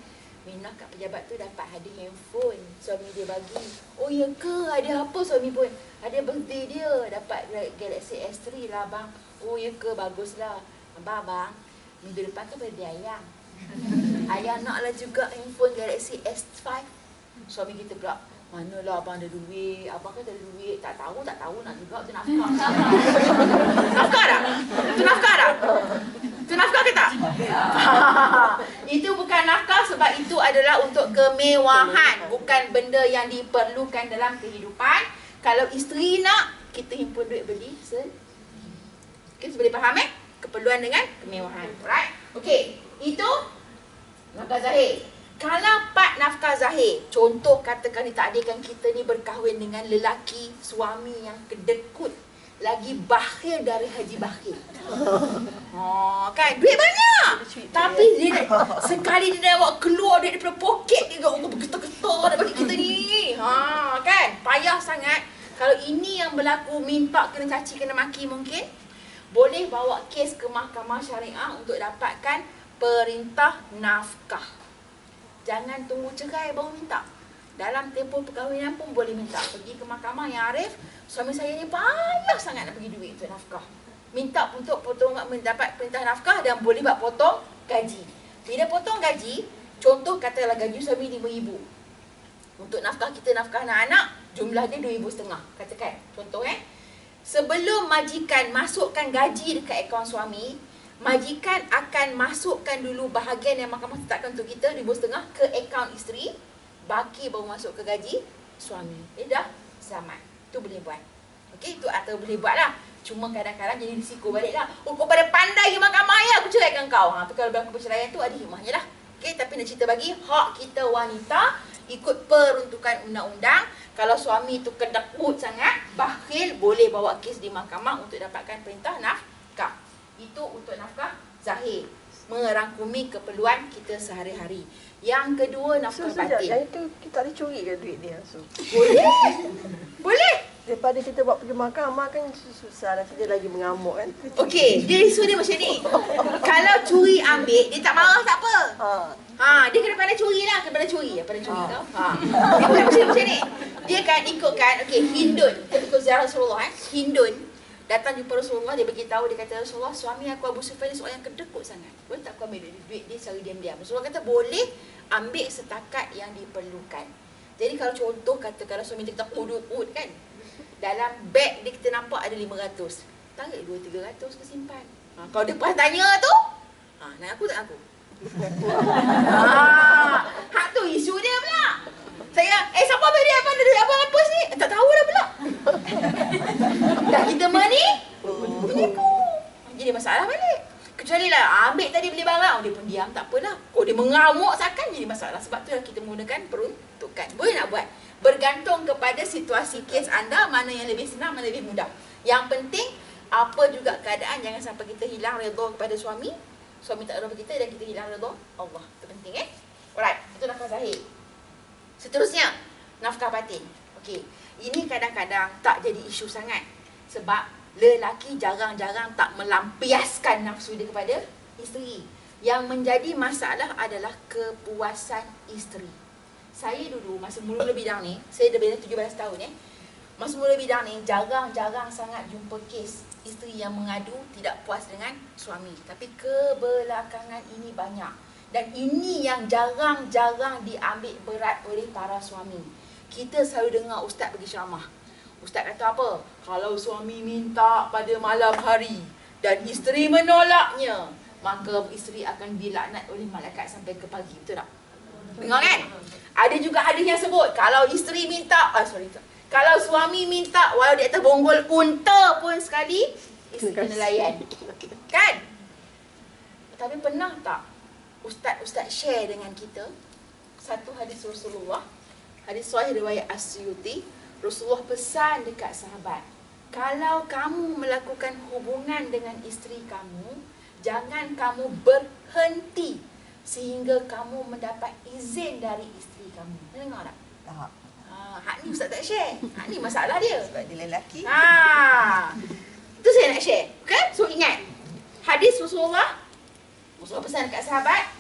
Minah kat pejabat tu dapat hadiah handphone. Suami dia bagi. Oh ya ke? Ada apa suami pun? Ada birthday dia. Dapat Galaxy S3 lah abang. Oh ya ke? Baguslah. Abang, minggu depan kan birthday ayang. Ayah naklah juga handphone Galaxy S5. Suami kita pula, manalah abang ada duit. Abang kan tak ada duit. Tak tahu nak juga. Itu nafkah. Nafkah tak? Itu nafkah tak? Itu nafkah ke tak? Itu bukan nafkah sebab itu adalah untuk kemewahan. Bukan benda yang diperlukan dalam kehidupan. Kalau isteri nak, kita himpun duit beli sendiri. Kita boleh faham keperluan dengan kemewahan. Alright? Okey. Itu nafkah zahir. Kalau part nafkah zahir, contoh katakan ditakdirkan kita ni berkahwin dengan lelaki suami yang kedekut, lagi bakhil dari Haji Bakhil. Kan duit banyak. Tapi dia sekali dia bawa keluar duit daripada poket dia, bergetar-getar nak bagi kita ni. Kan payah sangat. Kalau ini yang berlaku, minta kena caci kena maki mungkin. Boleh bawa kes ke mahkamah syariah untuk dapatkan perintah nafkah. Jangan tunggu cerai baru minta. Dalam tempoh perkahwinan pun boleh minta. Pergi ke mahkamah yang arif, suami saya ni payah sangat nak bagi duit untuk nafkah. Minta untuk potong, mendapat perintah nafkah dan boleh buat potong gaji. Bila potong gaji, contoh katalah gaji suami RM5,000. Untuk nafkah kita, nafkah anak-anak, jumlah dia RM2,500. Katakan, contoh sebelum majikan masukkan gaji dekat akaun suami, majikan akan masukkan dulu bahagian yang mahkamah tetapkan untuk kita RM2,500 ke akaun isteri, baki baru masuk ke gaji suami. Dah selamat. Tu boleh buat. Okey, tu atau boleh buat lah. Cuma kadang-kadang jadi risiko balik lah. Oh, kau pada pandai ke mahkamah ya, aku ceraikan kau. Tu kalau berlaku perceraian tu ada hikmahnya lah. Okey, tapi nak cerita bagi hak kita wanita ikut peruntukan undang-undang. Kalau suami tu kedekut sangat, bakhil, boleh bawa kes di mahkamah untuk dapatkan perintah nafkah. Itu untuk nafkah zahir, merangkumi keperluan kita sehari-hari. Yang kedua, nafkah batin. Yang itu kita ada curi ke duit dia? Boleh. Boleh. Daripada kita buat pergi mahkamah kan susah lah, kita lagi mengamuk kan. Okey, dia isu dia macam ni. Kalau curi ambil, dia tak marah tak apa. Dia kena pandai curi lah, kena pandai curi. Pandai curi tau. Dia macam ni. Dia kan ikutkan, okey, Hindun. Kita ikut ziarah Rasulullah Hindun datang jumpa Rasulullah, dia beritahu, dia kata, Rasulullah, suami aku Abu Sufyan ni seorang yang kedekut sangat. Boleh tak aku ambil duit dia secara diam-diam? Rasulullah kata, boleh, ambil setakat yang diperlukan. Jadi kalau contoh kata, kalau suami kita udut-ud kan, dalam beg dia kita nampak ada 500. Tarik 200-300 ke simpan. Kalau dia pas tanya tu, nak aku tak aku? Hak tu isu dia pula. Saya, siapa ambil dia? Abang lepas ni? Tak tahu dah pula. Dah kita meni, penipu. Jadi masalah balik. Kecuali lah, ambil tadi beli barang, dia pun diam, tak apalah. Dia mengamuk seakan jadi masalah. Sebab tu lah kita menggunakan peruntukan. Boleh nak buat. Bergantung kepada situasi kes anda, mana yang lebih senang, mana lebih mudah. Yang penting, apa juga keadaan, jangan sampai kita hilang redha kepada suami. Suami tak redha kita dan kita hilang redha Allah. Itu penting Alright, itu nafkah zahir. Seterusnya, nafkah batin. Okey, ini kadang-kadang tak jadi isu sangat. Sebab lelaki jarang-jarang tak melampiaskan nafsu dia kepada isteri. Yang menjadi masalah adalah kepuasan isteri. Saya dulu masa mula bidang ni, saya dah bidang 17 tahun Masa mula bidang ni, jarang-jarang sangat jumpa kes isteri yang mengadu tidak puas dengan suami. Tapi kebelakangan ini banyak. Dan ini yang jarang-jarang diambil berat oleh para suami. Kita selalu dengar ustaz bagi ceramah. Ustaz kata apa? Kalau suami minta pada malam hari dan isteri menolaknya, maka isteri akan dilaknat oleh malaikat sampai ke pagi. Betul tak? Dengar kan? Ada juga hadis yang sebut, kalau isteri minta, kalau suami minta walau di atas bonggol unta pun sekali, isteri kena layan. Kan? Tapi pernah tak ustaz-ustaz share dengan kita satu hadis Rasulullah, hadis sahih riwayat As-Suyuti. Rasulullah pesan dekat sahabat, kalau kamu melakukan hubungan dengan isteri kamu, jangan kamu berhenti sehingga kamu mendapat izin dari isteri kamu. Dengar tak? Tak. Hak ni ustaz tak share. Hak ni masalah dia. Sebab dia lelaki. Itu saya nak share. Okay? So ingat, hadis Rasulullah pesan dekat sahabat,